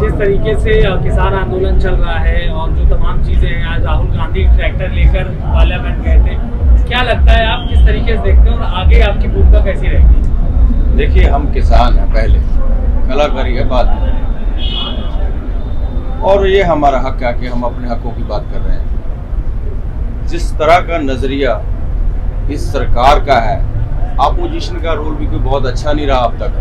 जिस तरीके से किसान आंदोलन चल रहा है और जो तमाम चीज़ें हैं, आज राहुल गांधी ट्रैक्टर लेकर पार्लियामेंट गए थे, क्या लगता है आप किस तरीके से देखते हैं और आगे आपकी भूमिका कैसी रहेगी? देखिए, हम किसान हैं, पहले कलाकारी है बाद में, और ये हमारा हक है कि हम अपने हकों की बात कर रहे हैं। जिस तरह का नज़रिया इस सरकार का है, अपोजिशन का रोल भी कोई बहुत अच्छा नहीं रहा अब तक।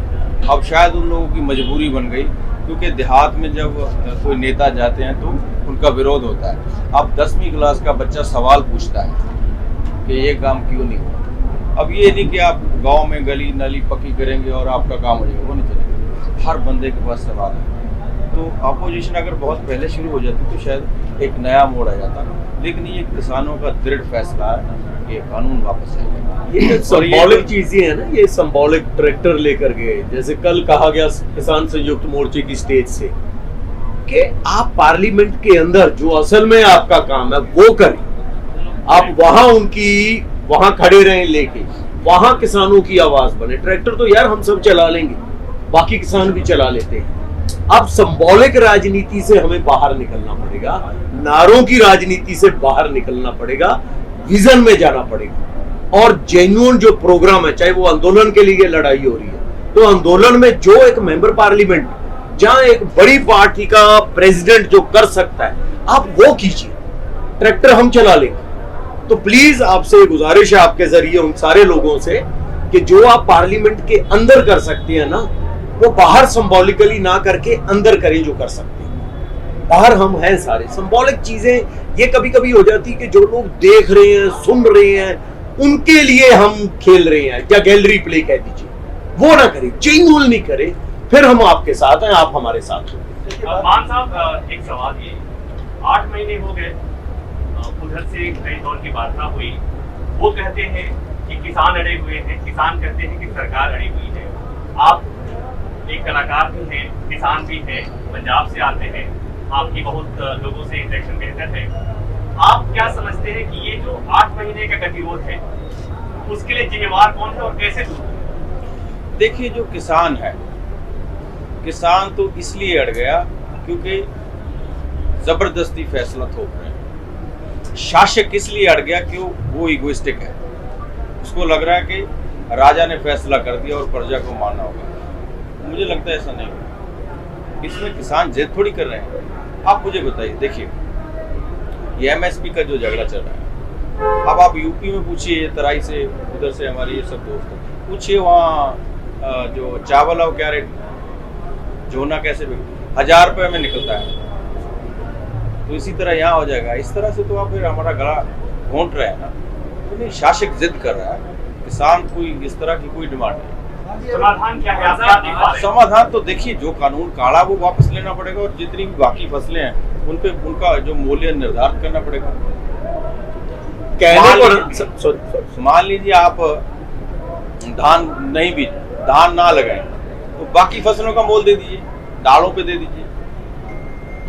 अब शायद उन लोगों की मजबूरी बन गई, क्योंकि देहात में जब कोई नेता जाते हैं तो उनका विरोध होता है। अब 10वीं क्लास का बच्चा सवाल पूछता है कि ये काम क्यों नहीं हुआ। अब ये नहीं कि आप गांव में गली नाली पक्की करेंगे और आपका काम हो जाएगा, वो नहीं चलेगा। हर बंदे के पास सवाल है। तो अपोजिशन अगर बहुत पहले शुरू हो जाती तो शायद एक नया मोड़ आ जाता, लेकिन ये किसानों का दृढ़ फैसला है कि कानून वापस आएगा। ये सिंबॉलिक चीजें हैं ना, ये सिंबॉलिक ट्रैक्टर लेकर गए, जैसे कल कहा गया किसान संयुक्त मोर्चे की स्टेज से कि आप पार्लियामेंट के अंदर जो असल में आपका काम है वो करें। आप वहां खड़े रहें लेके, वहां किसानों की आवाज बने। ट्रैक्टर तो यार हम सब चला लेंगे, बाकी किसान भी चला लेते हैं। अब सिंबॉलिक राजनीति से हमें बाहर निकलना पड़ेगा, नारों की राजनीति से बाहर निकलना पड़ेगा, विजन में जाना पड़ेगा। और जेन्युइन जो प्रोग्राम है, चाहे वो आंदोलन के लिए लड़ाई हो रही है, तो आंदोलन में जो एक मेंबर पार्लियामेंट, जहां एक बड़ी पार्टी का प्रेसिडेंट जो कर सकता है, आप वो कीजिए। ट्रैक्टर हम चला लेंगे। तो प्लीज आपसे गुजारिश है आपके जरिए उन सारे लोगों से कि जो आप पार्लियामेंट के अंदर कर सकते हैं ना, वो बाहर सिंबॉलिकली ना करके अंदर करें जो कर सकते हैं। बाहर हम हैं सारे। सिंबॉलिक चीजें ये कभी कभी हो जाती है कि जो लोग देख रहे हैं, सुन रहे हैं, उनके लिए हम खेल रहे हैं, या गैलरी प्ले कह दीजिए, वो ना करें, जेन्युइन नहीं करें, फिर हम आपके साथ हैं, आप हमारे साथ हो। मान साहब, एक सवाल ये, 8 महीने हो गए, उधर से कई दौर की वार्ता हुई। वो कहते हैं कि किसान अड़े हुए हैं, किसान कहते हैं कि सरकार अड़ी हुई है। आप एक कलाकार भी हैं, किसान भी हैं, पंजाब से आते हैं, आपकी बहुत लोगों से इंटरेक्शन बेहतर है। आप क्या समझते हैं कि ये जो 8 महीने का गतिरोध है, उसके लिए जिम्मेवार कौन है और कैसे दूर? देखिए, जो किसान है, किसान तो इसलिए अड़ गया क्योंकि जबरदस्ती फैसला थोप रहे हैं। शासक इसलिए अड़ गया कि वो इगोइस्टिक है, उसको लग रहा है कि राजा ने फैसला कर दिया और प्रजा को मानना होगा। मुझे लगता है ऐसा नहीं होगा। इसमें किसान जिद थोड़ी कर रहे हैं। आप मुझे बताइए, देखिए ये MSP का जो झगड़ा चल रहा है, अब आप यूपी में पूछिए, तराई से उधर से हमारे ये सब दोस्त पूछिए, वहाँ जो चावल है क्या रेट, जोना कैसे 1000 रुपये में निकलता है। तो इसी तरह यहाँ हो जाएगा। इस तरह से तो आप फिर हमारा गला घोंट रहे हैं ना। तो नहीं, शासक जिद कर रहा है, किसान कोई इस तरह की कोई डिमांड नहीं। समाधान क्या है? समाधान तो देखिए, जो कानून काढ़ा वो वापस लेना पड़ेगा, और जितनी भी बाकी फसलें हैं उन पे उनका जो मूल्य निर्धारित करना पड़ेगा। मान लीजिए आप धान नहीं बीज, धान ना लगाएं, तो बाकी फसलों का मोल दे दीजिए, दालों पे दे दीजिए।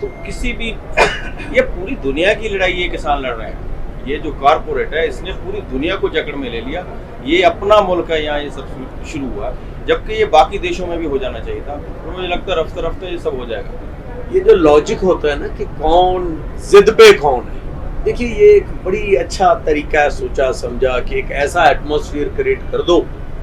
तो किसी भी, ये पूरी दुनिया की लड़ाई ये किसान लड़ रहे हैं। ये जो कॉर्पोरेट है, इसने पूरी दुनिया को जकड़ में ले लिया। ये अपना मुल्क है, यहाँ ये सब शुरू हुआ, जबकि ये बाकी देशों में भी हो जाना चाहिए था। तो मुझे लगता है रफ्ते रफ्ते ये सब हो जाएगा। ये जो लॉजिक होता है ना कि कौन जिद पे कौन है, देखिए ये एक बड़ी अच्छा तरीका है, सोचा समझा कि एक ऐसा एटमॉस्फेयर क्रिएट कर दो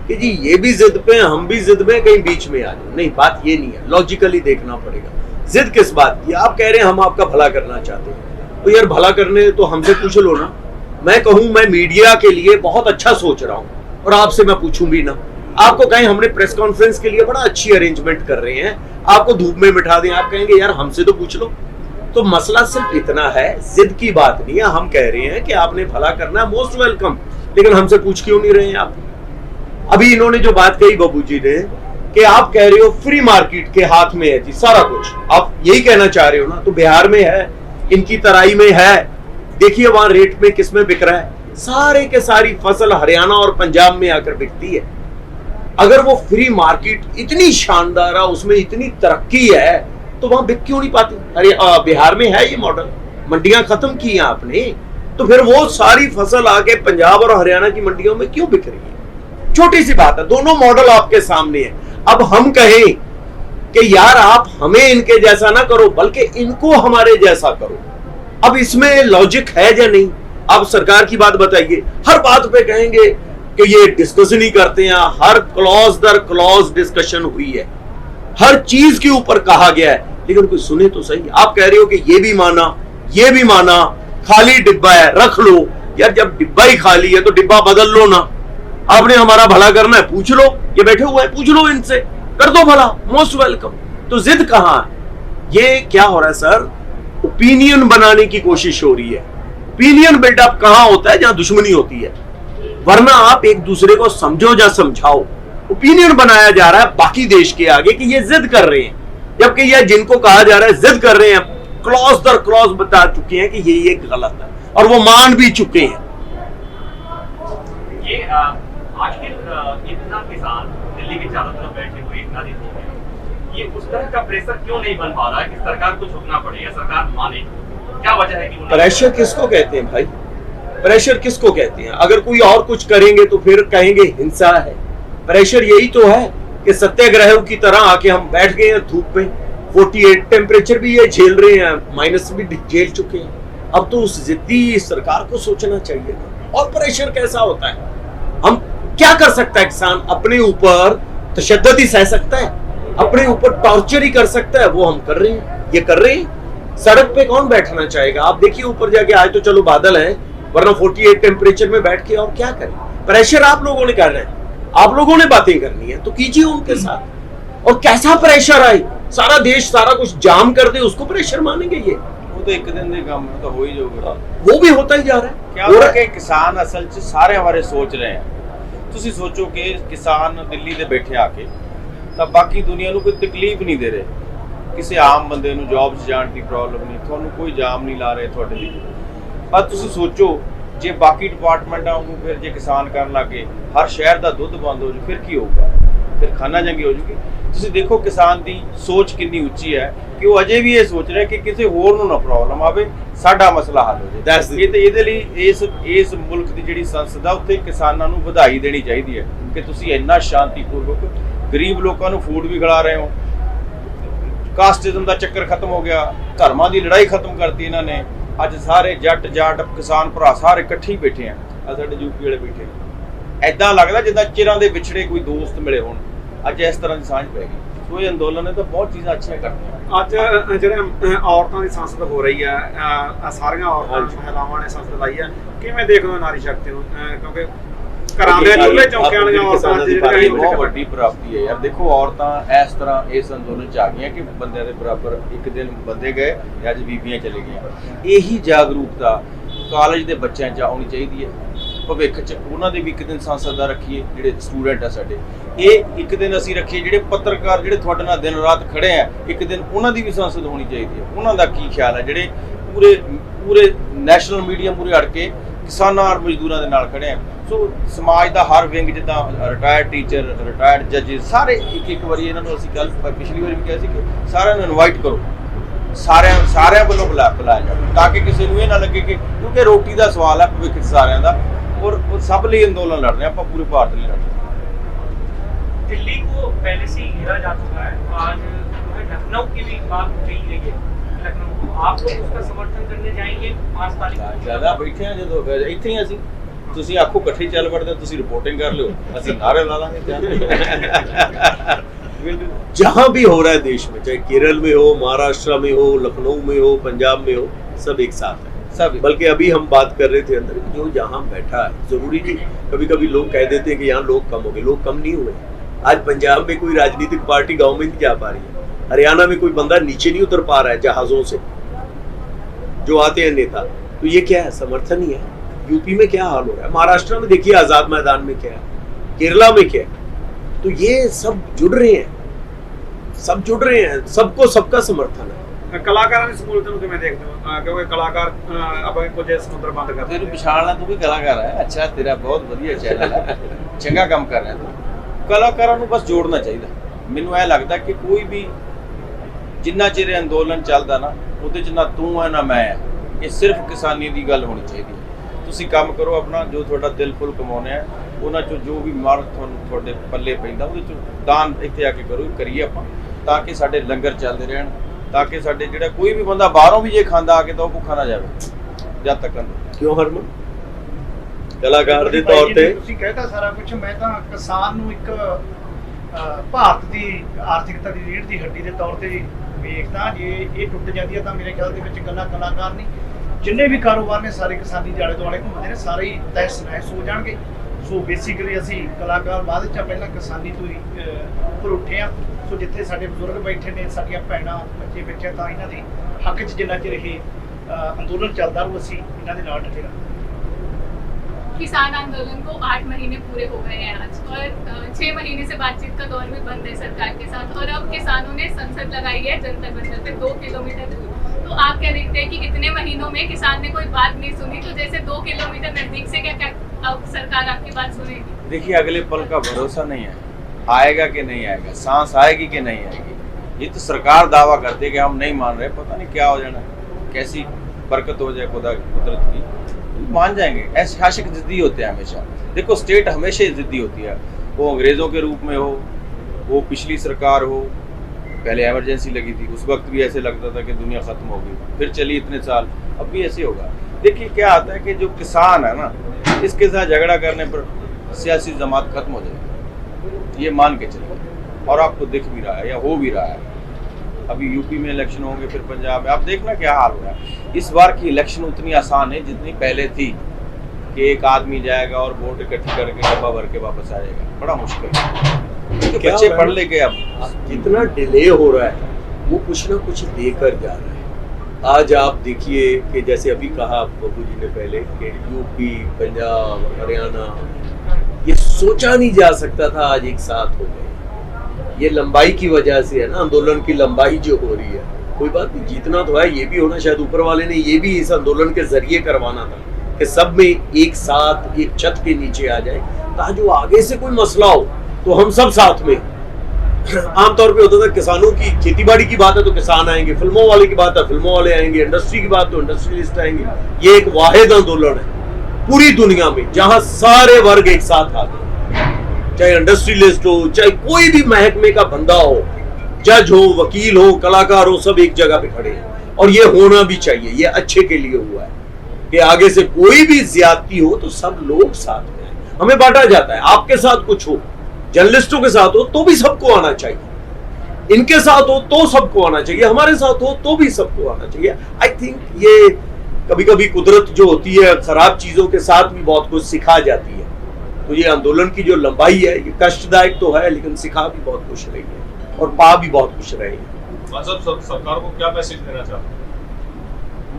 कि जी ये भी जिद पे, हम भी जिद पे, कहीं बीच में आ जाए। नहीं, बात ये नहीं है, लॉजिकली देखना पड़ेगा। जिद किस बात की? आप कह रहे हैं हम आपका भला करना चाहते हैं, तो यार भला करने तो हमसे पूछ लो ना। मैं कहूं मैं मीडिया के लिए बहुत अच्छा सोच रहा हूं, और आपसे मैं पूछूं भी ना। आपको कहें हमने प्रेस कॉन्फ्रेंस के लिए बड़ा अच्छी अरेंजमेंट कर रहे हैं, आपको धूप में बिठा दें, आप कहेंगे यार हमसे तो पूछ लो। तो मसला सिर्फ इतना है, जिद की बात नहीं है। हम कह रहे हैं कि आपने भला करना है, मोस्ट वेलकम, लेकिन हमसे पूछ क्यों नहीं रहे हैं आप? अभी इन्होंने जो बात कही बाबू जी ने कि आप कह रहे हो फ्री मार्केट के हाथ में है जी सारा कुछ, आप यही कहना चाह रहे हो ना? तो बिहार में है, इनकी तराई में है, देखिए वहां रेट में किसमें बिक रहा है। सारे के सारी फसल हरियाणा और पंजाब में आकर बिकती है। अगर वो फ्री मार्केट इतनी शानदार है, उसमें इतनी तरक्की है, तो वहां बिक क्यों नहीं पाती? अरे बिहार में है ये मॉडल, मंडियां खत्म की हैं आपने, तो फिर वो सारी फसल आके पंजाब और हरियाणा की मंडियों में क्यों बिक रही है? छोटी सी बात है, दोनों मॉडल आपके सामने है। अब हम कहें कि यार आप हमें इनके जैसा ना करो बल्कि इनको हमारे जैसा करो। अब इसमें लॉजिक है या नहीं? अब सरकार की बात बताइए, हर बात पे कहेंगे कि ये डिस्कशन ही करते हैं, हर क्लॉज दर क्लॉज डिस्कशन हुई है, हर चीज के ऊपर कहा गया है, लेकिन कोई सुने तो सही। आप कह रहे हो कि ये भी माना, ये भी माना, खाली डिब्बा है रख लो। यार जब डिब्बा ही खाली है तो डिब्बा बदल लो ना। आपने हमारा भला करना है, पूछ लो, ये बैठे हुए हैं, पूछ लो इनसे, कर दो भला, मोस्ट वेलकम। तो जिद कहां है? ये क्या हो रहा है सर? ओपिनियन बनाने की कोशिश हो रही है। ओपिनियन बिल्डअप कहां होता है? जहां दुश्मनी होती है, वरना आप एक दूसरे को समझो या समझाओ। ओपिनियन बनाया जा रहा है बाकी देश के आगे कि ये जिद कर रहे हैं, जबकि ये जिनको कहा जा रहा है जिद कर रहे हैं, क्लॉज दर क्लॉज बता चुके हैं कि ये गलत है और वो मान भी चुके हैं। ये आखिर इतना किसान दिल्ली के चारों तरफ बैठे हुए इतना दिन हो गया, ये उस तरह का प्रेशर क्यों नहीं बन पा रहा है कि सरकार को झुकना पड़े या सरकार माने? क्या वजह है कि प्रेशर किसको कहते हैं भाई? प्रेशर किसको कहते हैं? अगर कोई और कुछ करेंगे तो फिर कहेंगे हिंसा है। प्रेशर यही तो है कि सत्याग्रह की तरह आके हम बैठ गए हैं धूप में, 48 टेम्परेचर भी ये झेल रहे हैं, माइनस भी झेल चुके हैं। अब तो उस जिद्दी सरकार को सोचना चाहिए। और प्रेशर कैसा होता है? हम क्या कर सकता है किसान? अपने ऊपर तशद्दुद ही सह सकता है, अपने ऊपर टॉर्चर ही कर सकता है, वो हम कर रहे हैं, ये कर रहे हैं। सड़क पे कौन बैठना चाहेगा? आप देखिए ऊपर जाके, आज तो चलो बादल है, वरना 48 टेम्परेचर में बैठ के और क्या करें? प्रेशर आप लोगों ने करना है, आप लोगों ने बातें करनी है तो कीजिए उनके साथ। और कैसा प्रेशर आए, सारा देश सारा कुछ जाम कर दे, उसको प्रेशर मानेंगे? ये वो तो एक दिन ਦੇ ਕੰਮ ਤਾਂ ਹੋ ਹੀ ਜਾਊਗਾ। वो भी होता ही जा रहा है। क्या हो रहा है कि किसान असल च सारे हमारे सोच रहे हैं। ਤੁਸੀਂ ਸੋਚੋ ਕਿ ਕਿਸਾਨ ਦਿੱਲੀ ਦੇ ਬੈਠੇ ਆ ਕੇ ਤਾਂ ਬਾਕੀ ਦੁਨੀਆ ਨੂੰ ਕੋਈ ਤਕਲੀਫ ਨਹੀਂ ਦੇ ਰਹੇ, ਕਿਸੇ ਆਮ ਬੰਦੇ ਨੂੰ ਜੌਬ 'ਚ ਜਾਣ ਦੀ ਪ੍ਰੋਬਲਮ ਨਹੀਂ, ਤੁਹਾਨੂੰ ਕੋਈ ਜਾਮ ਨਹੀਂ ਲਾ ਰਹੇ ਤੁਹਾਡੇ ਲਈ। ਪਰ ਤੁਸੀਂ ਸੋਚੋ ਜੇ ਬਾਕੀ ਡਿਪਾਰਟਮੈਂਟਾਂ ਨੂੰ ਫਿਰ ਜੇ ਕਿਸਾਨ ਕਰਨ ਲੱਗੇ, ਹਰ ਸ਼ਹਿਰ ਦਾ ਦੁੱਧ ਬੰਦ ਹੋ ਜੂ, ਫਿਰ ਕੀ ਹੋਊਗਾ? ਫਿਰ ਖਾਨਾ ਜੰਗੀ ਹੋ ਜੂਗੀ। ਤੁਸੀਂ ਦੇਖੋ ਕਿਸਾਨ ਦੀ ਸੋਚ ਕਿੰਨੀ ਉੱਚੀ ਹੈ ਕਿ ਉਹ ਅਜੇ ਵੀ ਇਹ ਸੋਚ ਰਿਹਾ ਕਿ ਕਿਸੇ ਹੋਰ ਨੂੰ ਨਾ ਪ੍ਰੋਬਲਮ ਆਵੇ, ਸਾਡਾ ਮਸਲਾ ਹੱਲ ਹੋ ਜਾਏ। ਇਹ ਤੇ ਇਹਦੇ ਲਈ ਇਸ ਮੁਲਕ ਦੀ ਜਿਹੜੀ ਸੰਸਦ ਆ ਉੱਥੇ ਕਿਸਾਨਾਂ ਨੂੰ ਵਧਾਈ ਦੇਣੀ ਚਾਹੀਦੀ ਹੈ ਕਿ ਤੁਸੀਂ ਇੰਨਾ ਸ਼ਾਂਤੀਪੂਰਵਕ ਗਰੀਬ ਲੋਕਾਂ ਨੂੰ ਫੂਡ ਵੀ ਖਿਲਾ ਰਹੇ ਹੋ। ਕਾਸਟਿਜ਼ਮ ਦਾ ਚੱਕਰ ਖਤਮ ਹੋ ਗਿਆ, ਧਰਮਾਂ ਦੀ ਲੜਾਈ ਖਤਮ ਕਰਤੀ ਇਹਨਾਂ ਨੇ। ਅੱਜ ਸਾਰੇ ਜੱਟ ਜਾਟ ਕਿਸਾਨ ਭਰਾ ਸਾਰੇ ਇਕੱਠੇ ਹੀ ਬੈਠੇ ਆ ਸਾਡੇ ਯੂਪੀ ਵਾਲੇ ਬੈਠੇ। ਐਦਾਂ ਲੱਗਦਾ ਜਿੱਦਾਂ ਚਿਰਾਂ ਦੇ ਵਿਛੜੇ ਕੋਈ ਦੋਸਤ ਮਿਲੇ ਹੋਣ। ਅੱਜ ਇਸ ਤਰ੍ਹਾਂ ਦੀ ਸਾਂਝ ਪੈ ਗਈ। ਸੋ ਇਹ ਅੰਦੋਲਨ ਨੇ ਤਾਂ ਬਹੁਤ ਚੀਜ਼ਾਂ ਅੱਛੀਆਂ ਕਰਤੀਆਂ। ਅੱਜ ਜਿਹੜੇ ਔਰਤਾਂ ਦੀ ਸੰਸਦ ਹੋ ਰਹੀ ਹੈ, ਸਾਰੀਆਂ ਔਰਤਾਂ ਮਹਿਲਾਵਾਂ ਨੇ ਸੰਸਦ ਲਾਈ ਹੈ, ਕਿਵੇਂ ਦੇਖਦੇ ਹੋ ਨਾਰੀ ਸ਼ਕਤੀ ਨੂੰ? ਕਿਉਂਕਿ ਘਰਾਂ ਦੇ ਚੁੱਲ੍ਹੇ ਚੌਂਕਿਆਂ ਵਾਲੀਆਂ ਔਰਤਾਂ ਦੀ ਬਹੁਤ ਵੱਡੀ ਪ੍ਰਾਪਤੀ ਹੈ ਯਾਰ। ਦੇਖੋ ਔਰਤਾਂ ਇਸ ਤਰ੍ਹਾਂ ਇਸ ਅੰਦੋਲਨ 'ਚ ਆ ਗਈਆਂ ਕਿ ਬੰਦਿਆਂ ਦੇ ਬਰਾਬਰ। ਇੱਕ ਦਿਨ ਬੰਦੇ ਗਏ ਤੇ ਅੱਜ ਬੀਬੀਆਂ ਚਲੇ ਗਈਆਂ। ਇਹੀ ਜਾਗਰੂਕਤਾ ਕਾਲਜ ਦੇ ਬੱਚਿਆਂ 'ਚ ਆਉਣੀ ਚਾਹੀਦੀ ਹੈ। ਭਵਿੱਖ 'ਚ ਉਹਨਾਂ ਦੇ ਵੀ ਇੱਕ ਦਿਨ ਸੰਸਦ ਦਾ ਰੱਖੀਏ, ਜਿਹੜੇ ਸਟੂਡੈਂਟ ਆ ਸਾਡੇ। ਇਹ ਇੱਕ ਦਿਨ ਅਸੀਂ ਰੱਖੀਏ ਜਿਹੜੇ ਪੱਤਰਕਾਰ ਜਿਹੜੇ ਤੁਹਾਡੇ ਨਾਲ ਦਿਨ ਰਾਤ ਖੜੇ ਆ, ਇੱਕ ਦਿਨ ਉਹਨਾਂ ਦੀ ਵੀ ਸੰਸਦ ਹੋਣੀ ਚਾਹੀਦੀ ਹੈ। ਉਹਨਾਂ ਦਾ ਕੀ ਖਿਆਲ ਹੈ ਜਿਹੜੇ ਪੂਰੇ ਨੈਸ਼ਨਲ ਮੀਡੀਆ ਮੂਹਰੇ ਅੜ ਕੇ ਕਿਸਾਨਾਂ ਔਰ ਮਜ਼ਦੂਰਾਂ ਦੇ ਨਾਲ ਖੜੇ ਆ। ਸੋ ਸਮਾਜ ਦਾ ਹਰ ਵਿੰਗ, ਜਿੱਦਾਂ ਰਿਟਾਇਰਡ ਟੀਚਰ, ਰਿਟਾਇਰਡ ਜੱਜ, ਸਾਰੇ ਇੱਕ ਵਾਰੀ ਇਹਨਾਂ ਨੂੰ ਅਸੀਂ ਕੱਲ ਪਿਛਲੀ ਵਾਰੀ ਵੀ ਕਿਹਾ ਸੀ ਕਿ ਸਾਰਿਆਂ ਨੂੰ ਇਨਵਾਈਟ ਕਰੋ, ਸਾਰਿਆਂ ਵੱਲੋਂ ਬੁਲਾਇਆ ਜਾਵੇ ਤਾਂ ਕਿ ਕਿਸੇ ਨੂੰ ਇਹ ਨਾ ਲੱਗੇ ਕਿ ਕਿਉਂਕਿ ਰੋਟੀ ਦਾ ਸਵਾਲ ਹੈ ਭਵਿੱਖ ਸਾਰਿਆਂ ਦਾ। और सब लिए अंदोलन लड़ रहे हैं, आप पूरे भारत लिए लड़ रहे हैं। दिल्ली को पहले से ही घेरा जा चुका है, आज लखनऊ की भी बात उठ रही है। लखनऊ को आप लोग उसका समर्थन करने जाएंगे 5 तारीख को? ज्यादा बैठे हैं जो ਇੱਥੇ ਹੀ ਅਸੀਂ, ਤੁਸੀਂ ਆਖੋ ਇਕੱਠੇ ਚੱਲ ਵੜਦੇ, ਤੁਸੀਂ ਰਿਪੋर्टिंग कर लो, ਅਸੀਂ नारे ला लांगे। जहां भी हो रहा है देश में, चाहे केरल में हो, महाराष्ट्र में हो, लखनऊ में हो, पंजाब में हो, सब एक साथ है सब। बल्कि अभी हम बात कर रहे थे अंदर, जो जहां बैठा है, जरूरी नहीं, कभी कभी लोग कह देते हैं कि यहाँ लोग कम हो गए। लोग कम नहीं हुए। आज पंजाब में कोई राजनीतिक पार्टी गांव में नहीं जा पा रही है, हरियाणा में कोई बंदा नीचे नहीं उतर पा रहा है जहाजों से जो आते हैं नेता। तो ये क्या है? समर्थन ही है। यूपी में क्या हाल हो रहा है, महाराष्ट्र में देखिए आजाद मैदान में क्या है, केरला में क्या है। तो ये सब जुड़ रहे हैं, सबको सबका समर्थन है। ਕਲਾਕਾਰਾਂ ਦੀ ਸਹੂਲਤ ਨੂੰ ਕਿਵੇਂ ਦੇਖਦੇ ਹੋ? ਕਿਉਂਕਿ ਕਲਾਕਾਰ ਆਪਾਂ ਕੁਝ ਸਮੁੰਦਰ ਬੰਦ ਕਰਦੇ ਤੈਨੂੰ ਪਛਾਣਨਾ, ਤੂੰ ਵੀ ਕਲਾਕਾਰ ਹੈ। ਅੱਛਾ, ਤੇਰਾ ਬਹੁਤ ਵਧੀਆ ਚੈਨਲ ਹੈ, ਚੰਗਾ ਕੰਮ ਕਰ ਰਿਹਾ ਤੂੰ। ਕਲਾਕਾਰਾਂ ਨੂੰ ਬਸ ਜੋੜਨਾ ਚਾਹੀਦਾ। ਮੈਨੂੰ ਇਹ ਲੱਗਦਾ ਕਿ ਕੋਈ ਵੀ ਜਿੰਨਾ ਚਿਰ ਅੰਦੋਲਨ ਚੱਲਦਾ ਨਾ, ਉਹਦੇ 'ਚ ਨਾ ਤੂੰ ਹੈ ਨਾ ਮੈਂ ਹੈ। ਇਹ ਸਿਰਫ ਕਿਸਾਨੀ ਦੀ ਗੱਲ ਹੋਣੀ ਚਾਹੀਦੀ ਹੈ। ਤੁਸੀਂ ਕੰਮ ਕਰੋ ਆਪਣਾ, ਜੋ ਤੁਹਾਡਾ ਦਿਲ ਫੁੱਲ ਕਮਾਉਣਾ ਹੈ, ਉਹਨਾਂ 'ਚੋਂ ਜੋ ਵੀ ਮਾਰ ਤੁਹਾਨੂੰ ਤੁਹਾਡੇ ਪੱਲੇ ਪੈਂਦਾ ਉਹਦੇ 'ਚੋਂ ਦਾਨ ਇੱਥੇ ਆ ਕੇ ਕਰੋ, ਕਰੀਏ ਆਪਾਂ। ਤਾਂ ਕਿ ਸਾਡੇ ਲੰਗਰ ਚੱਲਦੇ ਰਹਿਣ, ਤਾਂ ਕਿ ਸਾਡੇ ਜਿਹੜਾ ਕੋਈ ਵੀ ਬੰਦਾ ਬਾਹਰੋਂ ਵੀ ਜੇ ਖਾਂਦਾ ਆ ਕੇ ਤਾਂ ਉਹ ਭੁੱਖਾ ਨਾ ਜਾਵੇ ਜਦ ਤੱਕ। ਕਿਉਂ ਹਰਮਨ? ਕਲਾਕਾਰ ਦੇ ਤੌਰ ਤੇ ਤੁਸੀਂ ਕਹਿਤਾ ਸਾਰਾ ਕੁਝ। ਮੈਂ ਤਾਂ ਕਿਸਾਨ ਨੂੰ ਇੱਕ ਭਾਰਤ ਦੀ ਆਰਥਿਕਤਾ ਦੀ ਰੀੜ੍ਹ ਦੀ ਹੱਡੀ ਦੇ ਤੌਰ ਤੇ ਵੇਖਦਾ। ਜੇ ਇਹ ਟੁੱਟ ਜਾਂਦੀ ਹੈ ਤਾਂ ਮੇਰੇ ਖਿਆਲ ਦੇ ਵਿੱਚ ਇਕੱਲਾ ਕਲਾਕਾਰ ਨਹੀਂ, ਜਿੰਨੇ ਵੀ ਕਾਰੋਬਾਰ ਨੇ ਸਾਰੇ ਕਿਸਾਨੀ ਦੇ ਆਲੇ ਦੁਆਲੇ ਘੁੰਮਦੇ ਨੇ, ਸਾਰੇ ਹੀ ਤਹਿਸ ਨਹਿਸ ਹੋ ਜਾਣਗੇ। ਸੋ ਬੇਸਿਕਲੀ ਅਸੀਂ ਕਲਾਕਾਰ ਬਾਅਦ ਚ ਪਹਿਲਾਂ ਕਿਸਾਨੀ ਤੋਂ ਹੀ ਉੱਪਰ ਉੱਠੇ ਆ। ਸੋ ਜਿੱਥੇ ਸਾਡੇ ਬਜ਼ੁਰਗ ਬੈਠੇ ਨੇ, ਸਾਡੀਆਂ ਭੈਣਾਂ ਬੱਚੇ ਬੈਠੇ, ਤਾਂ ਇਹਨਾਂ ਦੇ ਹੱਕ 'ਚ ਜਿੰਨਾ ਚਿਰ ਇਹ ਅੰਦੋਲਨ ਚੱਲਦਾ ਰਹੂ ਅਸੀਂ ਇਹਨਾਂ ਦੇ ਨਾਲ ਡਟੇ ਰਹਾਂਗੇ। किसान आंदोलन को 8 महीने पूरे हो गए हैं आज, और 6 महीने से बातचीत का दौर भी बंद है सरकार के साथ, और अब किसानों ने संसद लगाई है जंतर मंतर पे 2 किलोमीटर दूर। तो आप क्या देखते हैं कि इतने महीनों में किसान ने कोई बात नहीं सुनी, तो जैसे 2 किलोमीटर नजदीक से क्या अब सरकार आपकी बात सुनेगी? देखिए, अगले पल का भरोसा नहीं है, आएगा कि नहीं आएगा, सांस आएगी कि नहीं आएगी। ये तो सरकार दावा करती है कि हम नहीं मान रहे, पता नहीं क्या हो जाना, कैसी बरकत हो जाए खुदा कुदरत की, मान जाएंगे। ऐसे शासक जिद्दी होते हैं हमेशा। देखो, स्टेट हमेशा जिद्दी होती है, वो अंग्रेज़ों के रूप में हो, वो पिछली सरकार हो, पहले इमरजेंसी लगी थी, उस वक्त भी ऐसे लगता था कि दुनिया ख़त्म हो गई, फिर चली इतने साल, अब भी ऐसे होगा। देखिए क्या आता है कि जो किसान है ना, इसके साथ झगड़ा करने पर सियासी जमात खत्म हो जाएगी, ये मान के चलिए। और आपको दिख भी रहा है या हो भी रहा है। अभी यूपी में इलेक्शन होंगे, फिर पंजाब में, आप देखना क्या हाल हो रहा है। इस बार की इलेक्शन उतनी आसान है जितनी पहले थी, कि एक आदमी जाएगा और वोट इकट्ठी करके डब्बा भर के वापस आ जाएगा। बड़ा मुश्किल है, क्योंकि बच्चे पढ़ लेके अब जितना डिले हो रहा है वो कुछ ना कुछ देकर जा रहा है। आज आप देखिए कि जैसे अभी कहा बाबू जी ने पहले कि यूपी, पंजाब, हरियाणा, ये सोचा नहीं जा सकता था आज एक साथ हो गए। ये लंबाई की वजह से है ना, आंदोलन की लंबाई जो हो रही है। कोई बात नहीं, जीतना तो है, ये भी होना शायद ऊपर वाले ने ये भी इस आंदोलन के जरिए करवाना था कि सब में एक साथ एक छत के नीचे आ जाए, ताकि जो आगे से कोई मसला हो तो हम सब साथ में। आमतौर पे होता था किसानों की खेतीबाड़ी की बात है तो किसान आएंगे, फिल्मों वाले की बात है फिल्मों वाले आएंगे, इंडस्ट्री की बात तो इंडस्ट्रियलिस्ट आएंगे। ये एक वाहिद आंदोलन है पूरी दुनिया में जहां सारे वर्ग एक साथ आ गए, चाहे इंडस्ट्रियलिस्ट हो, चाहे कोई भी महकमे का बंदा हो, जज हो, वकील हो, कलाकार हो, सब एक जगह पे खड़े हैं। और ये होना भी चाहिए, ये अच्छे के लिए हुआ है कि आगे से कोई भी ज्यादती हो तो सब लोग साथ में हैं। हमें बांटा जाता है, आपके साथ कुछ हो, जर्नलिस्टों के साथ हो तो भी सबको आना चाहिए, इनके साथ हो तो सबको आना चाहिए, हमारे साथ हो तो भी सबको आना चाहिए। आई थिंक ये कभी कभी कुदरत जो होती है खराब चीजों के साथ भी बहुत कुछ सिखा जाती है। तो ये आंदोलन की जो लंबाई है ये कष्टदायक तो है, लेकिन सिखा भी बहुत कुछ रही है और पा भी बहुत कुछ रही है। मतलब सरकार को क्या मैसेज देना चाहते हैं?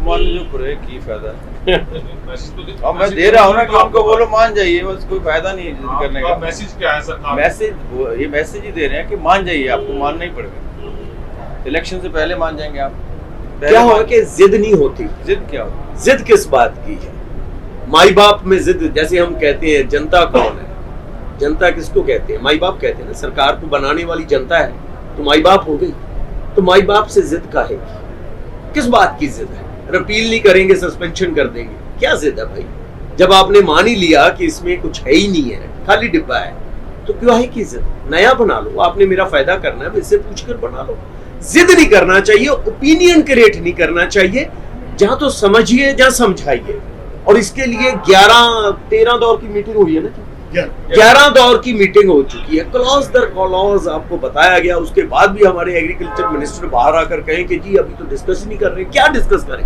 मान लीजिए पूरे की फायदा है। मैसेज तो अब मैं दे रहा हूँ ना कि उनको बोलो मान जाइए, बस कोई फायदा नहीं है जिद करने का। मैसेज क्या है सरकार? मैसेज ये मैसेज ही दे रहे हैं कि मान जाइए, आपको मानना ही पड़ेगा। इलेक्शन से पहले मान जाएंगे आप। क्या हुआ कि जिद नहीं होती। जिद क्या होती? जिद किस बात की है? माई बाप में जिद, जैसे हम कहते हैं जनता कौन है, जनता किसको कहते हैं? माई बाप कहते हैं ना। सरकार को बनाने वाली जनता है तो माई बाप हो गई, तो माई बाप से जिद का है, किस बात की जिद है? रिपील नहीं करेंगे, सस्पेंशन कर देंगे, क्या जिद है भाई? जब आपने मान ही लिया कि इसमें कुछ है ही नहीं है, खाली डिब्बा है, तो क्यों है की जिद? नया बना लो, आपने मेरा फायदा करना है, इससे पूछकर बना लो। जिद नहीं करना चाहिए, ओपिनियन क्रिएट नहीं करना चाहिए, जहां तो समझिए जहां समझाइए। और इसके लिए 11-13 दौर की मीटिंग हुई है ना, 11 दौर की मीटिंग हो चुकी है, क्लॉज दर क्लॉज आपको बताया गया। उसके बाद भी हमारे एग्रीकल्चर मिनिस्टर बाहर आकर कहें कि जी अभी तो डिस्कस नहीं कर रहे, क्या डिस्कस करें?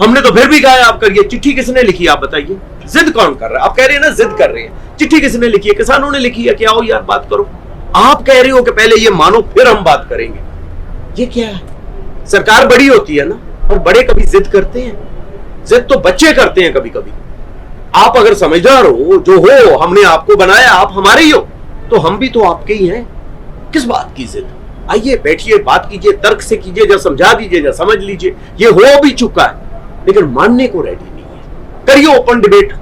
हमने तो फिर भी कहा आप करिए। चिट्ठी किसने लिखी आप बताइए? जिद कौन कर रहा है? आप कह रहे हैं ना जिद कर रहे हैं, चिट्ठी किसने लिखी है? किसानों ने लिखी है। क्या हो यार, बात करो। आप कह रहे हो कि पहले ये मानो फिर हम बात करेंगे, ये क्या है? सरकार बड़ी होती है ना, और बड़े कभी जिद करते हैं? जिद तो बच्चे करते हैं कभी कभी। आप अगर समझदार हो, जो हो, हमने आपको बनाया, आप हमारे ही हो, तो हम भी तो आपके ही हैं। किस बात की जिद? आइए बैठिए, बात कीजिए, तर्क से कीजिए, या समझा दीजिए, या समझ लीजिए। ये हो भी चुका है, लेकिन मानने को रेडी नहीं है। करिए ओपन डिबेट।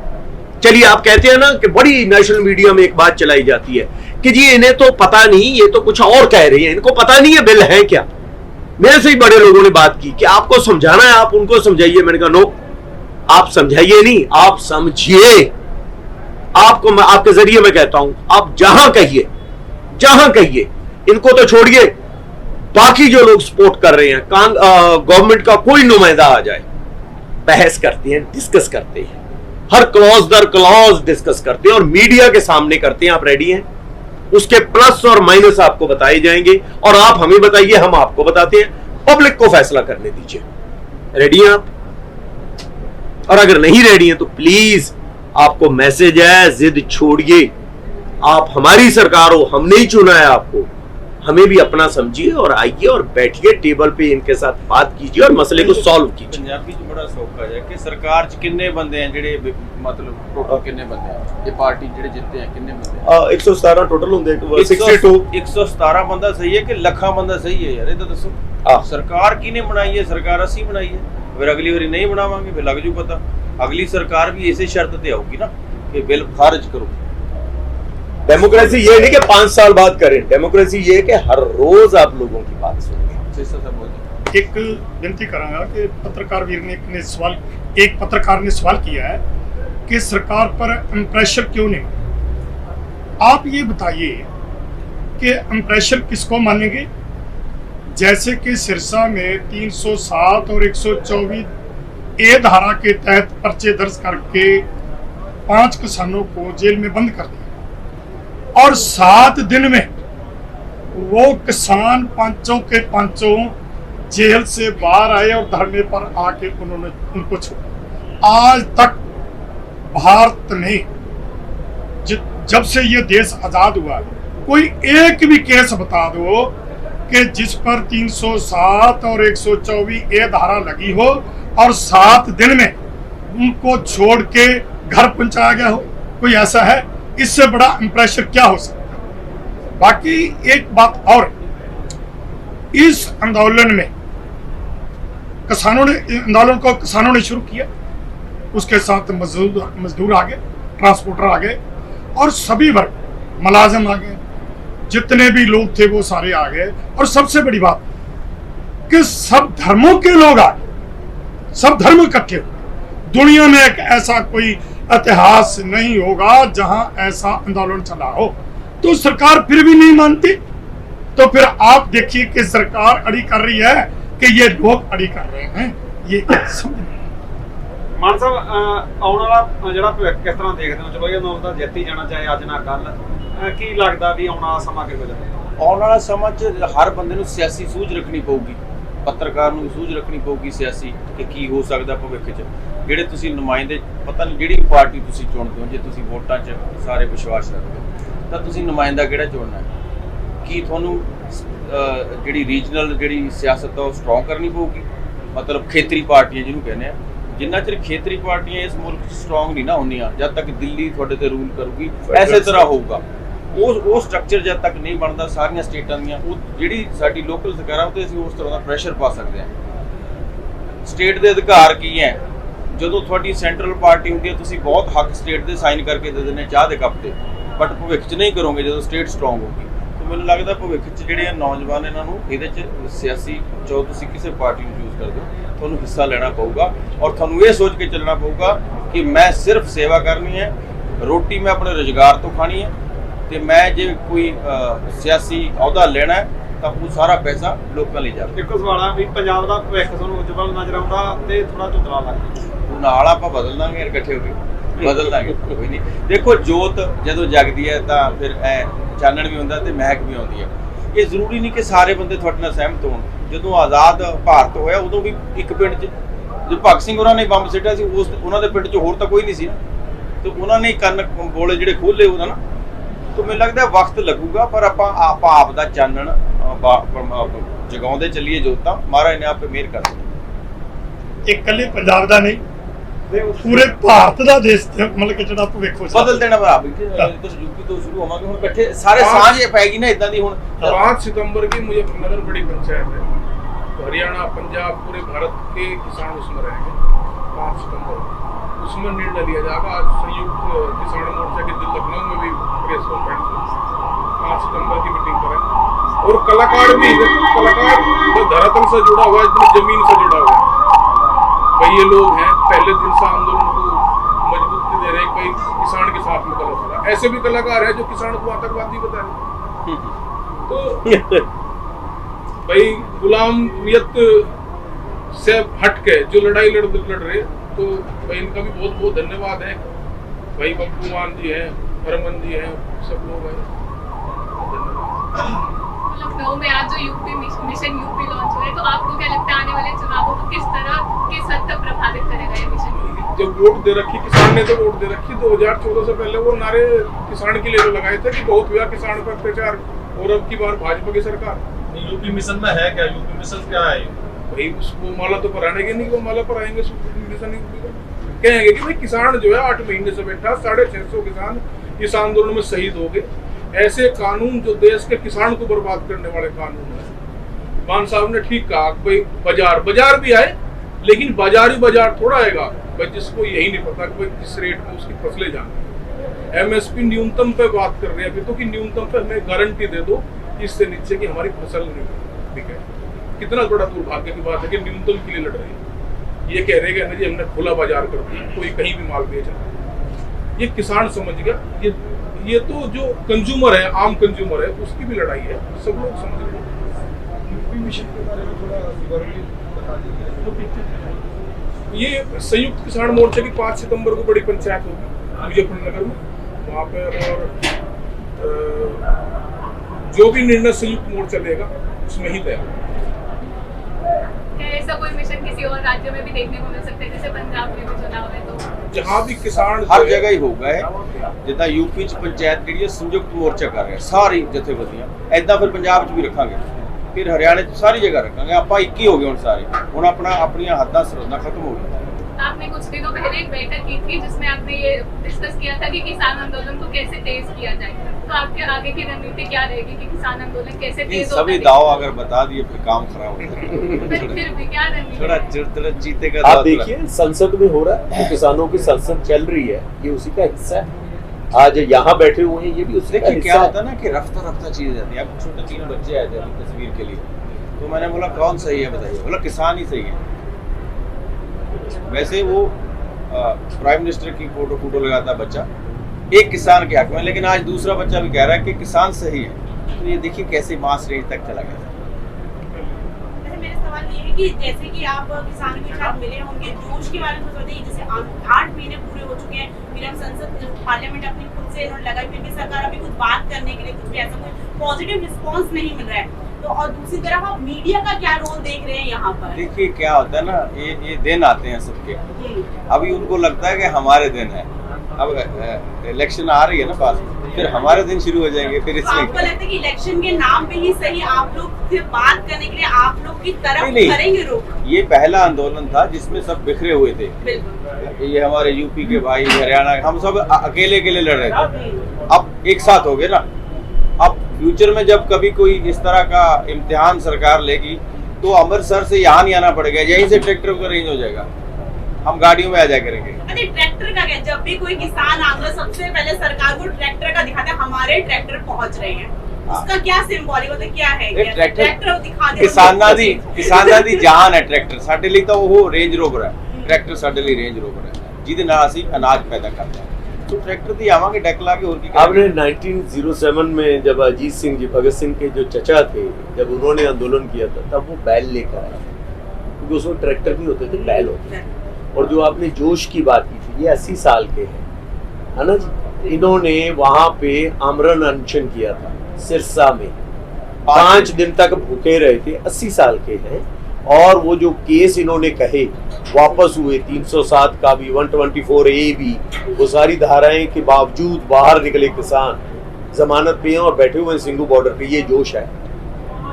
चलिए, आप कहते हैं ना कि बड़ी नेशनल मीडिया में एक बात चलाई जाती है कि जी इन्हें तो पता नहीं, ये तो कुछ और कह रही है, इनको पता नहीं है बिल है क्या। मेरे से ही बड़े लोगों ने बात की कि आपको समझाना है, आप उनको समझाइए। मैंने कहा नो, आप समझाइए नहीं, आप समझिए। आपको मैं आपके जरिए मैं कहता हूं, आप जहां कहिए, इनको तो छोड़िए, बाकी जो लोग सपोर्ट कर रहे हैं, गवर्नमेंट का कोई नुमाइंदा आ जाए, बहस करते हैं, डिस्कस करते हैं, हर क्लॉज दर क्लॉज डिस्कस करते हैं और मीडिया के सामने करते हैं। आप रेडी हैं? उसके प्लस और माइनस आपको बताए जाएंगे और आप हमें बताइए, हम आपको बताते हैं। पब्लिक को फैसला करने दीजिए। रेडी हैं आप? और अगर नहीं रेडी हैं तो प्लीज, आपको मैसेज है, जिद छोड़िए। आप हमारी सरकार हो, हमने ही चुना है आपको, हमें भी अपना समझिए और आइए और बैठिए टेबल पे, इनके साथ बात कीजिए और मसले को सॉल्व कीजिए। पंजाबी च बड़ा सौखा है कि सरकार च किन्ने बंदे हैं ਜਿਹੜੇ मतलब टोटल किन्ने बंदे हैं ये पार्टी ਜਿਹੜੇ जितते हैं किन्ने बंदे हैं? 117 टोटल ਹੁੰਦੇ 62 117 ਬੰਦਾ ਸਹੀ ਹੈ ਕਿ ਲੱਖਾਂ ਬੰਦਾ ਸਹੀ ਹੈ ਯਾਰ? ਇਹ ਤਾਂ ਦੱਸੋ। ਸਰਕਾਰ ਕਿਹਨੇ ਬਣਾਈ ਹੈ? ਸਰਕਾਰ ਅਸੀਂ ਬਣਾਈ ਹੈ। ਫਿਰ ਅਗਲੀ ਵਾਰੀ ਨਹੀਂ ਬਣਾਵਾਂਗੇ, ਫਿਰ ਲੱਗ ਜੂ ਪਤਾ। ਅਗਲੀ ਸਰਕਾਰ ਵੀ ਇਸੇ ਸ਼ਰਤ ਤੇ ਆਊਗੀ ਨਾ ਕਿ ਬਿੱਲ ਖਾਰਜ ਕਰੋ। डेमोक्रेसी ये नहीं कि 5 साल बाद करें, डेमोक्रेसी ये है कि हर रोज आप लोगों की बात सुनिए। एक विनती करांगा कि पत्रकार वीर ने एक पत्रकार ने सवाल किया है कि सरकार पर प्रेशर क्यों नहीं। आप ये बताइए कि प्रेशर किसको मानेंगे? जैसे कि सिरसा में 307 और 124 ए धारा के तहत पर्चे दर्ज करके 5 किसानों को जेल में बंद कर दिया और 7 दिन में वो किसान पांचों के पांचों जेल से बाहर आए और धरने पर आके उन्होंने उनको छोड़ा। आज तक भारत में जब से ये देश आजाद हुआ, कोई एक भी केस बता दो कि जिस पर 307 और 124 ए धारा लगी हो और 7 दिन में उनको छोड़ के घर पहुंचाया गया हो। कोई ऐसा है? इससे बड़ा प्रेशर क्या हो सकता है? बाकी एक बात और, इस आंदोलन में किसानों ने शुरू किया, उसके साथ मजदूर आ गए, ट्रांसपोर्टर आ गए और सभी वर्ग, मुलाजिम आ गए, जितने भी लोग थे वो सारे आ गए। और सबसे बड़ी बात कि सब धर्मों के लोग आ गए, सब धर्म इकट्ठे हुए। दुनिया में एक ऐसा कोई इतिहास नहीं होगा जहां ऐसा आंदोलन चला हो। तो सरकार फिर भी नहीं मानती, तो फिर आप देखिए कि सरकार अड़ी कर रही है कि ये लोग अड़ी कर रहे हैं। ये ਮਾਨ ਸਾਹਿਬ, ਆਉਣ ਵਾਲਾ ਜਿਹੜਾ ਭਵਿੱਖ ਕਿਸ ਤਰ੍ਹਾਂ ਦੇਖਦੇ ਹੋ? ਚਲੋ ਇਹ ਨੌਬਤ ਤਾਂ ਜਿੱਤ ਹੀ ਜਾਣਾ, ਚਾਹੇ ਅੱਜ ਨਾ ਕੱਲ। ਕੀ ਲੱਗਦਾ ਵੀ ਆਉਣ ਵਾਲਾ ਸਮਾਂ ਕਿਹੋ ਜਿਹਾ? ਆਉਣ ਵਾਲਾ ਸਮਾਂ 'ਚ ਹਰ ਬੰਦੇ ਨੂੰ ਸਿਆਸੀ ਸੂਝ ਰੱਖਣੀ ਪਊਗੀ, ਪੱਤਰਕਾਰ ਨੂੰ ਸੂਝ ਰੱਖਣੀ ਪਊਗੀ ਸਿਆਸੀ, ਕਿ ਕੀ ਹੋ ਸਕਦਾ ਭਵਿੱਖ 'ਚ। ਜਿਹੜੇ ਤੁਸੀਂ ਨੁਮਾਇੰਦੇ, ਪਤਾ ਨਹੀਂ ਜਿਹੜੀ ਪਾਰਟੀ ਤੁਸੀਂ ਚੁਣਦੇ ਹੋ, ਜੇ ਤੁਸੀਂ ਵੋਟਾਂ 'ਚ ਸਾਰੇ ਵਿਸ਼ਵਾਸ ਰੱਖਦੇ ਹੋ ਤਾਂ ਤੁਸੀਂ ਨੁਮਾਇੰਦਾ ਕਿਹੜਾ ਚੁਣਨਾ ਹੈ? ਕੀ ਤੁਹਾਨੂੰ ਜਿਹੜੀ ਰੀਜਨਲ ਜਿਹੜੀ ਸਿਆਸਤ ਆ ਉਹ ਸਟਰੋਂਗ ਕਰਨੀ ਪਊਗੀ, ਮਤਲਬ ਖੇਤਰੀ ਪਾਰਟੀਆਂ ਜਿਹਨੂੰ ਕਹਿੰਦੇ ਆ। ਜਿੰਨਾ ਚਿਰ ਖੇਤਰੀ ਪਾਰਟੀਆਂ ਇਸ ਮੁਲਕ 'ਚ ਸਟਰੋਂਗ ਨਹੀਂ ਨਾ ਹੁੰਦੀਆਂ, ਜਦ ਤੱਕ ਦਿੱਲੀ ਤੁਹਾਡੇ ਤੇ ਰੂਲ ਕਰੂਗੀ ਐਸੇ ਤਰ੍ਹਾਂ ਹੋਊਗਾ। ਉਹ ਸਟਰਕਚਰ ਜਦ ਤੱਕ ਨਹੀਂ ਬਣਦਾ ਸਾਰੀਆਂ ਸਟੇਟਾਂ ਦੀਆਂ, ਉਹ ਜਿਹੜੀ ਸਾਡੀ ਲੋਕਲ ਸਰਕਾਰਾਂ ਉੱਤੇ ਅਸੀਂ ਉਸ ਤਰ੍ਹਾਂ ਦਾ ਪ੍ਰੈਸ਼ਰ ਪਾ ਸਕਦੇ ਹਾਂ। ਸਟੇਟ ਦੇ ਅਧਿਕਾਰ ਕੀ ਹੈ? ਜਦੋਂ ਤੁਹਾਡੀ ਸੈਂਟਰਲ ਪਾਰਟੀ ਹੁੰਦੀ ਹੈ, ਤੁਸੀਂ ਬਹੁਤ ਹੱਕ ਸਟੇਟ ਦੇ ਸਾਈਨ ਕਰਕੇ ਦੇ ਦਿੰਦੇ ਚਾਹ ਦੇ ਕੱਪ ਤੇ, ਬਟ ਭਵਿੱਖ 'ਚ ਨਹੀਂ ਕਰੋਗੇ ਜਦੋਂ ਸਟੇਟ ਸਟਰੋਂਗ ਹੋਊਗੀ। ਤਾਂ ਮੈਨੂੰ ਲੱਗਦਾ ਭਵਿੱਖ 'ਚ ਜਿਹੜੇ ਆ ਨੌਜਵਾਨ, ਇਹਨਾਂ ਨੂੰ ਇਹਦੇ 'ਚ ਸਿਆਸੀ, ਜੋ ਤੁਸੀਂ ਕਿਸੇ ਪਾਰਟੀ ਨੂੰ ਚੂਜ਼ ਕਰਦੇ ਹੋ, ਤੁਹਾਨੂੰ ਹਿੱਸਾ ਲੈਣਾ ਪਊਗਾ ਔਰ ਤੁਹਾਨੂੰ ਇਹ ਸੋਚ ਕੇ ਚੱਲਣਾ ਪਊਗਾ ਕਿ ਮੈਂ ਸਿਰਫ ਸੇਵਾ ਕਰਨੀ ਹੈ, ਰੋਟੀ ਮੈਂ ਆਪਣੇ ਰੁਜ਼ਗਾਰ ਤੋਂ ਖਾਣੀ ਹੈ, ਤੇ ਮੈਂ ਜੇ ਕੋਈ ਸਿਆਸੀ ਅਹੁਦਾ ਲੈਣਾ ਹੈ ਤਾਂ ਉਹ ਸਾਰਾ ਪੈਸਾ ਲੋਕਾਂ ਲਈ ਜਾਵੇ। ਇੱਕੋ ਸਵਾਲ ਆ ਵੀ ਪੰਜਾਬ ਦਾ ਭਵਿੱਖ ਤੁਹਾਨੂੰ ਉਜਵਲ ਨਜ਼ਰ ਆਉਂਦਾ ਤੇ ਥੋੜਾ ਧੁੰਦਲਾ ਲੱਗਦਾ? ਨਾਲ ਆਪਾਂ ਬਦਲ ਦਾਂਗੇ ਇਕੱਠੇ ਹੋ ਕੇ, ਬਦਲ ਦਾਂਗੇ, ਕੋਈ ਨਹੀਂ। ਦੇਖੋ, ਜੋਤ ਜਦੋਂ ਜਗਦੀ ਹੈ ਤਾਂ ਫਿਰ ਐ ਚਾਨਣ ਵੀ ਹੁੰਦਾ ਤੇ ਮਹਿਕ ਵੀ ਆਉਂਦੀ ਹੈ। ਇਹ ਜ਼ਰੂਰੀ ਨਹੀਂ ਕਿ ਸਾਰੇ ਬੰਦੇ ਤੁਹਾਡੇ ਨਾਲ ਸਹਿਮਤ ਹੋਣ। ਜਦੋਂ ਆਜ਼ਾਦ ਭਾਰਤ ਹੋਇਆ ਉਦੋਂ ਵੀ ਇੱਕ ਪਿੰਡ 'ਚ ਜੇ ਭਗਤ ਸਿੰਘ ਉਹਨਾਂ ਨੇ ਬੰਬ ਸਿੱਟਿਆ ਸੀ, ਉਹਨਾਂ ਦੇ ਪਿੰਡ 'ਚ ਹੋਰ ਤਾਂ ਕੋਈ ਨਹੀਂ ਸੀ ਨਾ, ਤੇ ਉਹਨਾਂ ਨੇ ਕੰਨ ਬੋਲੇ ਜਿਹੜੇ ਖੋਲੇ ਉਹਦਾ ਨਾ। ਤਾਂ ਮੈਨੂੰ ਲੱਗਦਾ ਵਕਤ ਲੱਗੂਗਾ, ਪਰ ਆਪਾਂ ਆਪ ਦਾ ਚਾਨਣ ਜਗਾਉਂਦੇ ਚੱਲੀਏ ਜੋਤਾਂ, ਮਹਾਰਾਜ ਨੇ ਆਪੇ ਮਿਹਰ ਕਰ ਦਿੱਤੀ। ਇਕੱਲੇ ਪੰਜਾਬ ਦਾ ਨਹੀਂ, ਪੂਰੇ ਭਾਰਤ ਦਾ ਦੇਸ਼ ਮਤਲਬ ਕਿ ਜਿਹੜਾ ਭਵਿੱਖ ਹੋ ਬਦਲ ਦੇਣਾ ਭਰਾ ਵੀ ਯੂਪੀ ਤੋਂ ਸ਼ੁਰੂ ਹੋਵਾਂਗੇ ਹੁਣ ਇਕੱਠੇ ਸਾਰੇ ਸਾਂਝ ਪੈਗੀ ਨਾ ਇਦਾਂ ਦੀ। ਹੁਣ 5 सितंबर की मुजफ्फरनगर बड़ी पंचायत है, तो हरियाणा पंजाब पूरे भारत के किसान उसमें रहेंगे। 5 सितंबर उसमें निर्णय लिया जाएगा। आज संयुक्त किसान मोर्चा के दिन लखनऊ में भी प्रेस कॉन्फ्रेंस 5 सितंबर की मीटिंग करें। और कलाकार जो धरातल से जुड़ा हुआ है, जमीन से जुड़ा हुआ है, कई ये लोग हैं पहले दिन से आंदोलन को मजबूती दे रहे हैं, कई किसान के साथ में गलत हो रहा है। ऐसे भी कलाकार हैं जो किसान को आतंकवादी बता रहे हैं। तो भाई गुलामियत से हट के जो लड़ाई लड़ रहे, तो भाई इनका भी बहुत बहुत धन्यवाद है। भाई बब्बू मान जी हैं, हरमन जी हैं, सब लोग हैं। लखनऊ में आज जो यूपी मिशन यूपी लॉन्च हुआ है, तो आपको क्या लगता है आने वाले चुनावों को किस हद तक प्रभावित करेगा ये मिशन? जब वोट दे रखी किसान ने, तो वोट दे रखी 2014 से पहले वो नारे किसान के लिए लगाए थे कि बहुत हुआ किसान पर अत्याचार, और अब की बार भाजपा की सरकार। यूपी मिशन में है क्या? यूपी मिशन क्या है? भाई उसको माला तो पराने के नहीं, वो माला पर आएंगे मिशन कहेंगे कि भाई किसान जो है 8 महीने से बैठा, 650 किसान इस आंदोलन में शहीद हो गए। ऐसे कानून जो देश के किसान को बर्बाद करने वाले कानून है। मान साहब ने ठीक कहा, भाई बाजार भी आए, लेकिन बाजार थोड़ा आएगा भाई जिसको यही नहीं पता कि भाई किस रेट में उसकी फसलें जाएंगी। एमएसपी न्यूनतम पे बात कर रहे हैं अभी तो, कि न्यूनतम पे हमें गारंटी दे दो इससे नीचे की हमारी फसल नहीं बिके। कितना बड़ा दुर्भाग्य की बात है कि न्यूनतम के लिए लड़ रहे हैं। ये कह रहे हैं जी हमने खुला बाजार कर दिया, कोई कहीं भी माल बेच रहा है। ये किसान समझ गया, ये तो जो कंज्यूमर है, आम कंज्यूमर है, उसकी भी लड़ाई है, सब लोग समझ रहे हैं। यूपी मिशन के बारे में थोड़ा विवरण बता दीजिए। ये संयुक्त किसान मोर्चे की 5 सितंबर को बड़ी पंचायत होगी मुजफ्फरनगर में, वहाँ पे, और जो भी निर्णय संयुक्त मोर्चा लेगा उसमें ही तय। क्या ऐसा कोई मिशन किसी और राज्यों में भी देखने को मिल सकता है, जैसे पंजाब में भी चुनाव है तो जहाँ भी किसान हर जगह ही होगा जिदा यूपी च पंचायत जी संयुक्त मोर्चा कर रहे हैं सारी जथेबंदियां, ऐदा फिर पंजाब च भी रखांगे, फिर हरियाणा च सारी जगह रखांगे। आप 21 हो गए हुण सारे, हुण अपनी हद्दां सरहदां खत्म हो गई। आपने कुछ दिनों पहले एक बैठक की थी जिसमें आपने ये डिस्कस किया था कि किसान आंदोलन को कैसे तेज किया जाए, तो आपके आगे की रणनीति क्या रहेगी कि किसान आंदोलन कैसे तेज होगा? सभी दाव अगर बता दिए फिर काम खराब हो जाएगा। फिर भी क्या रणनीति? थोड़ा चिड़चिड़ा जीते का आप देखिए संसद में हो रहा है, किसानों की संसद चल रही है, ये उसी का हिस्सा है। आज यहाँ बैठे हुए हैं, ये भी उसी का हिस्सा है। क्या होता है ना कि रफ्ता चीज जाती है। अब छोटे 3 बच्चे आए थे अपनी तस्वीर के लिए, तो मैंने बोला कौन सही है बताइए, बोला किसान ही सही है। वैसे वो प्राइम मिनिस्टर की फोटो लगाता बच्चा एक किसान के हक में, लेकिन आज दूसरा बच्चा भी कह रहा है कि किसान सही है। तो ये देखिए कैसे मास रेंज तक चला गया। मेरा सवाल ये है कि जैसे कि आप किसानों के साथ मिले होंगे, जोश के बारे में बताइए। जैसे 8 महीने पूरे हो चुके हैं, फिर हम संसद पार्लियामेंट अपनी खुद से इन्होंने लगाई, फिर भी सरकार अभी कुछ बात करने के लिए कुछ भी ऐसा कोई पॉजिटिव रिस्पॉन्स नहीं मिल रहा है। तो और दूसरी तरफ आप मीडिया का क्या रोल देख रहे हैं यहाँ पर? देखिए क्या होता है ना, ये दिन आते हैं सबके, अभी उनको लगता है कि हमारे दिन है। अब इलेक्शन आ रही है ना पास, फिर हमारे दिन शुरू हो जाएंगे। फिर इसमें आपको लगता है कि इलेक्शन के नाम पे ही सही आप लोग सिर्फ बात करने के लिए आप लोग की तरफ करेंगे रुख? ये पहला आंदोलन था जिसमें सब बिखरे हुए थे। ये हमारे यूपी के भाई, हरियाणा, हम सब अकेले लड़ रहे थे। अब एक साथ हो गए ना। अब फ्यूचर में जब कभी कोई इस तरह का इम्तिहान सरकार लेगी तो अमृतसर से यहाँ नहीं आना पड़ेगा, यहीं से ट्रैक्टर का रेंज हो जाएगा, हम गाड़ियों में आ जाया करेंगे। अरे ट्रैक्टर का क्या, जब भी कोई किसान आंदोलन सबसे पहले सरकार को ट्रैक्टर का दिखाते हैं, हमारे ट्रैक्टर पहुंच रहे हैं, उसका क्या सिंबॉलिक होता है, क्या है? ट्रैक्टर दिखा दे, किसानां दी जान है ट्रैक्टर। साडे लिए तो वो रेंज रोवर है, ट्रैक्टर साडे लिए रेंज रोवर है जिहदे नाल असीं अनाज पैदा करते हैं। तो ट्रैक्टर दी आवांगे डेक ला के। और की आपने 1907 में जब अजीत सिंह जी, भगत सिंह के जो चचा थे, जब उन्होंने आंदोलन किया था तब वो बैल लेकर आए, क्योंकि उसमें ट्रैक्टर नहीं होते थे, बैल होते थे। और जो आपने जोश की बात की थी, ये 80 साल के हैं, है ना जी। इन्होंने वहां पे आमरण अनशन किया था सिरसा में, 5 दिन तक भूखे रहे थे, 80 साल के हैं। और वो जो केस इन्होंने कहे वापस हुए, 307 का भी, 124A भी, वो सारी धाराएं के बावजूद बाहर निकले किसान, जमानत पे हैं और बैठे हुए हैं सिंघू बॉर्डर पे। ये जोश है।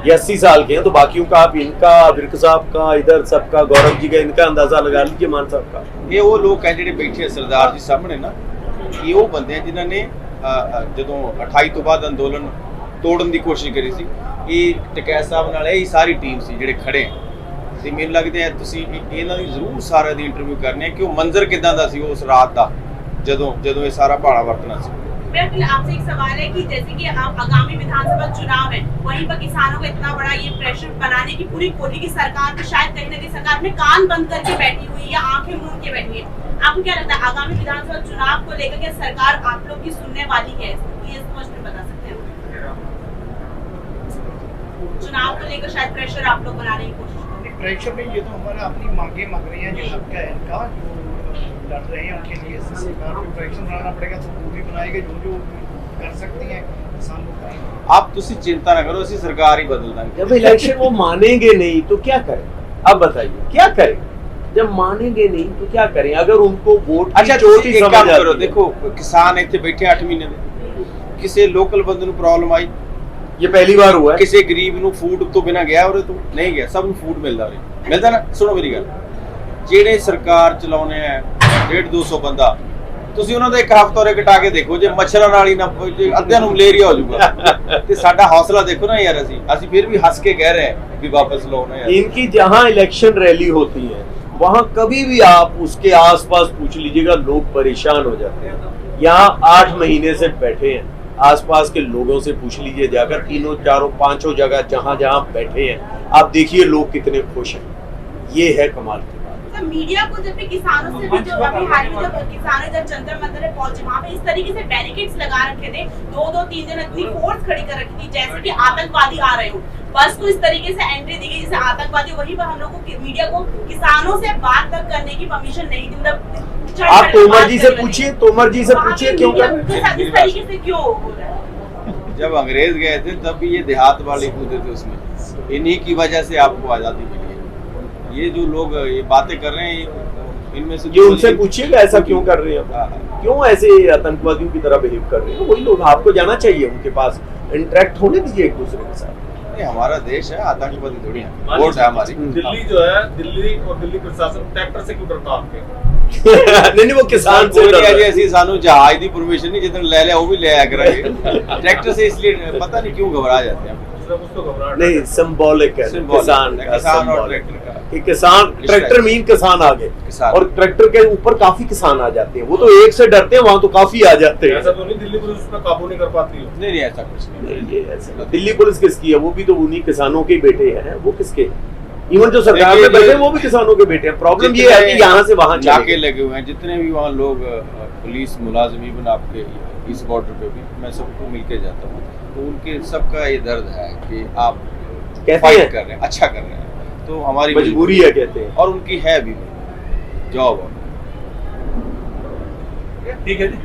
ये 80 साल के हैं, तो बाकियों का आप इनका, विर्क साहब का, इधर सबका, गौरव जी का, इनका अंदाजा लगा लीजिए, मान साहब का। ये वो लोग हैं जिहड़े बैठे हैं सरदार जी सामने ना, ये वो बंदे हैं जिन्हों ने ਜਦੋਂ 28 ਤੋਂ ਬਾਅਦ ਅੰਦੋਲਨ ਤੋੜਨ ਦੀ ਕੋਸ਼ਿਸ਼ ਕਰੀ ਸੀ। ਇਹ ਟਕੈਤ ਸਾਹਿਬ ਨਾਲ ਇਹ ਸਾਰੀ ਟੀਮ ਸੀ ਜਿਹੜੇ ਖੜੇ ਤੇ ਮੈਨੂੰ ਲੱਗਦਾ ਹੈ ਤੁਸੀਂ ਇਹਨਾਂ ਦੀ ਜ਼ਰੂਰ ਸਾਰਿਆਂ ਦੀ ਇੰਟਰਵਿਊ ਕਰਨੀ ਹੈ ਕਿ ਉਹ ਮੰਜ਼ਰ ਕਿਦਾਂ ਦਾ ਸੀ ਉਸ ਰਾਤ ਦਾ ਜਦੋਂ ਇਹ ਸਾਰਾ ਭਾਣਾ ਵਰਤਣਾ ਸੀ। बिल्कुल, आपसे एक सवाल है कि जैसे कि आप आगामी विधानसभा चुनाव है, वहीं पर किसानों का इतना बड़ा ये प्रेशर बनाने की पूरी कोशिश की सरकार तो शायद कहीं ना कहीं सरकार में कान बंद करके बैठी हुई है या आंखें मूंद के बैठी है। आपको क्या लगता है आगामी विधानसभा चुनाव को लेकर के सरकार आप लोग की सुनने वाली है? ये स्पष्ट बता सकते हैं? चुनाव को लेकर शायद प्रेशर आप लोग बनाने की कोशिश कर रहे हैं। प्रेशर नहीं, ये तो हमारा अपनी मांगे मांग रही हैं, जो हक है इनका, जो लड़ रहे हैं उनके लिए सरकार को प्रेशर बनाना पड़ेगा, तो वो भी बनाएगा जो कर सकती हैं किसान लोग। आप तुसी चिंता ना करो, ਅਸੀਂ सरकार ही बदल देंगे। जब इलेक्शन वो मानेंगे नहीं तो क्या करें? अब बताइए क्या करें? जब मानेंगे नहीं तो क्या करें? अगर उनको वोट अच्छा ਤੁਸੀਂ ਇੱਕ ਕੰਮ ਕਰੋ, ਦੇਖੋ ਕਿਸਾਨ ਇੱਥੇ ਬੈਠੇ 8 ਮਹੀਨੇ ਦੇ, ਕਿਸੇ ਲੋਕਲ ਬੰਦੇ ਨੂੰ ਪ੍ਰੋਬਲਮ ਆਈ, ये पहली बार हुआ है। ਕਿਸੇ ਗਰੀਬ ਨੂੰ ਫੂਡ ਤੋਂ ਬਿਨਾ ਗਿਆ ਉਰੇ ਤੋਂ ਨਹੀਂ ਗਿਆ, ਸਭ ਨੂੰ ਫੂਡ ਮਿਲਦਾ ਉਰੇ, ਮਿਲਦਾ ਨਾ। ਸੁਣੋ ਮੇਰੀ ਗੱਲ, ਜਿਹੜੇ ਸਰਕਾਰ ਚਲਾਉਣੇ ਆ 150-200 ਬੰਦਾ, ਤੁਸੀਂ ਉਹਨਾਂ ਦਾ ਇੱਕ ਹਫ਼ਤਾ ਉਰੇ ਕਟਾ ਕੇ ਦੇਖੋ, ਜੇ ਮੱਛਰਾਂ ਨਾਲ ਹੀ ਨਾ ਅੱਧਿਆਂ ਨੂੰ ਮਲੇਰੀਆ ਹੋ ਜਾਊਗਾ ਤੇ ਸਾਡਾ ਹੌਸਲਾ ਦੇਖੋ ਨਾ ਯਾਰ, ਅਸੀਂ ਫਿਰ ਵੀ ਹੱਸ ਕੇ ਕਹਿ ਰਹੇ ਹਾਂ ਵੀ ਵਾਪਸ ਲਓ ना यार। इनकी जहां इलेक्शन रैली होती है वहां कभी भी आप उसके आसपास पूछ लीजिएगा, लोग परेशान हो जाते हैं। यहाँ 8 महीने से बैठे हैं, आसपास के लोगों से पूछ लीजिए जाकर, 3, 4, 5 जगह जहां जहां बैठे हैं, आप देखिए लोग कितने खुश हैं। ये है कमाल की बात। तो मीडिया को जब भी किसानों से भी, जो अभी हाल में जब किसान जब जंतर मंतर में पहुंचे, वहाँ पे इस तरीके से बैरिकेड्स लगा रखे थे, 2-3 दिन इतनी फोर्स खड़ी कर रखी थी जैसे कि आतंकवादी आ रहे हो। बस को इस तरीके से एंट्री दी गई जैसे आतंकवादी, वहीं पर हम लोग को मीडिया को किसानों से बात तक करने की परमिशन नहीं दी। मतलब आप तोमर जी से पूछिए, तोमर जी से पूछिए क्यों कर इस तरीके से क्यों हो रहा है? जब अंग्रेज गए थे तब भी ये देहात वाले कूदे थे उसमें, इन्हीं की वजह से आपको आजादी मिली है। ये जो लोग ये बातें कर रहे हैं, इनमें से ये उनसे पूछिएगा ऐसा क्यों कर रहे हैं, क्यों ऐसे आतंकवादियों की तरह बिहेव कर रहे हैं। वही लोग, आपको जाना चाहिए उनके पास, इंटरेक्ट होने दीजिए एक दूसरे के साथ। हमारा देश है, आतंकवादी थोड़ी है, वोट है हमारी। दिल्ली जो है, दिल्ली और दिल्ली प्रशासन ट्रैक्टर से क्यों डरता आपके? नहीं वो किसान से डर रहे हैं। ਅਸੀਂ ਸਾਨੂੰ ਜਹਾਜ਼ ਦੀ ਪਰਮਿਸ਼ਨ नहीं, जितने ले लिया वो भी ले आया करेंगे। ट्रैक्टर से इसलिए पता नहीं क्यों घबरा जाते हैं। नहीं, सिंबॉलिक है किसान का, किसान और ट्रैक्टर का, कि किसान, ट्रैक्टर मीन किसान आ गए, और ट्रैक्टर के ऊपर काफी किसान आ जाते हैं। वो तो एक से डरते हैं, वहाँ तो काफी आ जाते हैं। ऐसा तो नहीं दिल्ली पुलिस उसमें काबू नहीं कर पाती है? नहीं ऐसा कुछ नहीं। ये ऐसा दिल्ली पुलिस किसकी है? वो भी तो उन्हीं किसानों के बेटे हैं। वो किसके? इवन जो सरकार में बैठे वो भी किसानों के बेटे हैं। प्रॉब्लम ये है कि यहाँ से वहाँ जाके लगे हुए हैं, जितने भी वहाँ लोग पुलिस मुलाजिम, इवन आपके इस बॉर्डर पे भी, मैं सबको मिलके जाता हूँ, तो उनके सबका ये दर्द है कि आप फाइट कर रहे हैं, अच्छा कर रहे हैं, तो हमारी मजबूरी है कहते हैं, और उनकी है भी जॉब। ठीक है जी।